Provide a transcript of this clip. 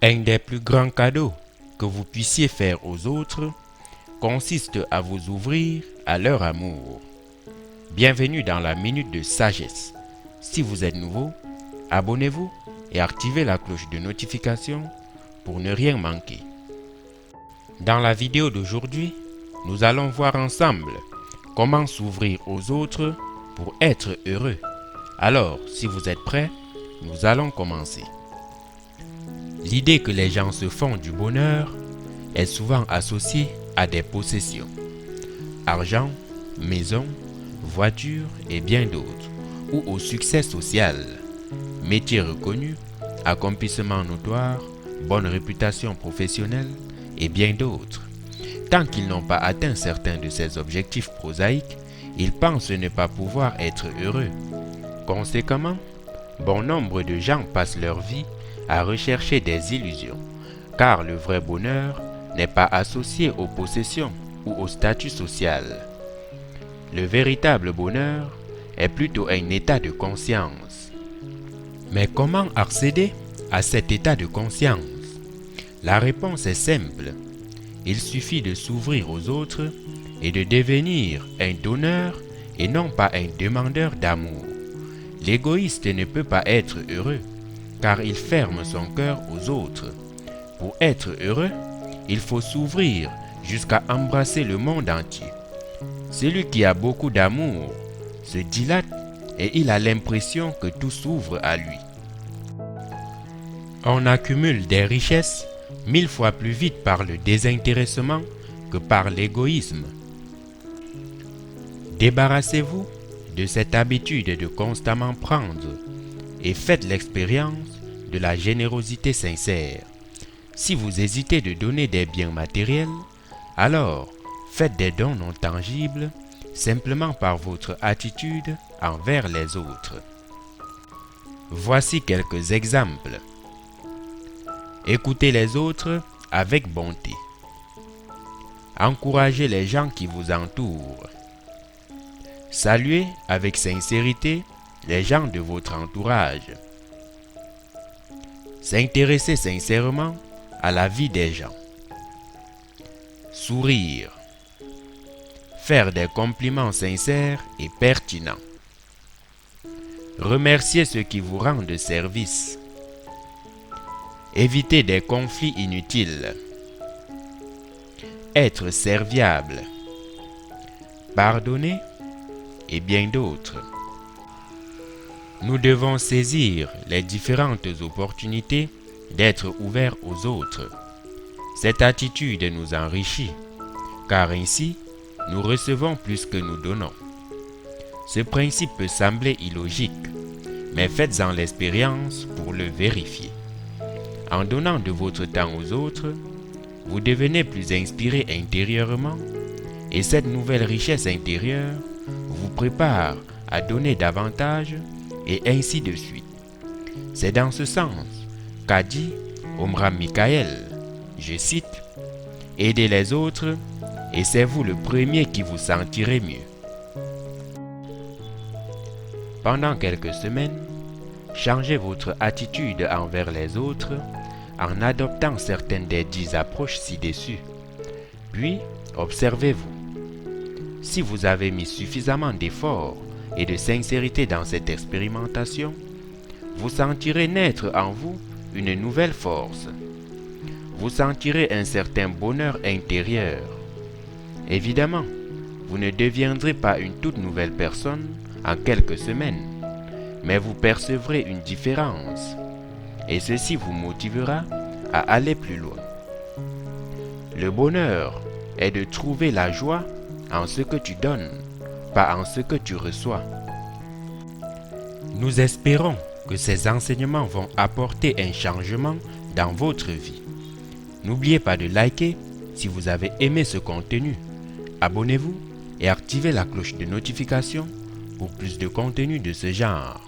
Un des plus grands cadeaux que vous puissiez faire aux autres consiste à vous ouvrir à leur amour. Bienvenue dans la Minute de Sagesse. Si vous êtes nouveau, abonnez-vous et activez la cloche de notification pour ne rien manquer. Dans la vidéo d'aujourd'hui, nous allons voir ensemble comment s'ouvrir aux autres pour être heureux. Alors, si vous êtes prêts, nous allons commencer. L'idée que les gens se font du bonheur est souvent associée à des possessions. Argent, maison, voiture et bien d'autres, ou au succès social, métier reconnu, accomplissement notoire, bonne réputation professionnelle et bien d'autres. Tant qu'ils n'ont pas atteint certains de ces objectifs prosaïques, ils pensent ne pas pouvoir être heureux. Conséquemment, bon nombre de gens passent leur vie à rechercher des illusions, car le vrai bonheur n'est pas associé aux possessions ou au statut social. Le véritable bonheur est plutôt un état de conscience. Mais comment accéder à cet état de conscience? La réponse est simple. Il suffit de s'ouvrir aux autres et de devenir un donneur et non pas un demandeur d'amour. L'égoïste ne peut pas être heureux, car il ferme son cœur aux autres. Pour être heureux, il faut s'ouvrir jusqu'à embrasser le monde entier. Celui qui a beaucoup d'amour se dilate et il a l'impression que tout s'ouvre à lui. On accumule des richesses 1000 fois plus vite par le désintéressement que par l'égoïsme. Débarrassez-vous de cette habitude de constamment prendre et faites l'expérience de la générosité sincère. Si vous hésitez de donner des biens matériels, alors faites des dons non tangibles simplement par votre attitude envers les autres. Voici quelques exemples. Écoutez les autres avec bonté. Encouragez les gens qui vous entourent. Saluez avec sincérité les gens de votre entourage. S'intéresser sincèrement à la vie des gens. Sourire. Faire des compliments sincères et pertinents. Remercier ceux qui vous rendent service. Éviter des conflits inutiles. Être serviable. Pardonner et bien d'autres. Nous devons saisir les différentes opportunités d'être ouverts aux autres. Cette attitude nous enrichit, car ainsi, nous recevons plus que nous donnons. Ce principe peut sembler illogique, mais faites-en l'expérience pour le vérifier. En donnant de votre temps aux autres, vous devenez plus inspiré intérieurement et cette nouvelle richesse intérieure vous prépare à donner davantage et ainsi de suite. C'est dans ce sens qu'a dit Omram Michael, je cite, « Aidez les autres et c'est vous le premier qui vous sentirez mieux. » Pendant quelques semaines, changez votre attitude envers les autres en adoptant certaines des 10 approches ci-dessus. Puis, observez-vous. Si vous avez mis suffisamment d'efforts et de sincérité dans cette expérimentation, vous sentirez naître en vous une nouvelle force. Vous sentirez un certain bonheur intérieur. Évidemment, vous ne deviendrez pas une toute nouvelle personne en quelques semaines, mais vous percevrez une différence, et ceci vous motivera à aller plus loin. Le bonheur est de trouver la joie en ce que tu donnes, pas en ce que tu reçois. Nous espérons que ces enseignements vont apporter un changement dans votre vie. N'oubliez pas de liker si vous avez aimé ce contenu. Abonnez-vous et activez la cloche de notification pour plus de contenu de ce genre.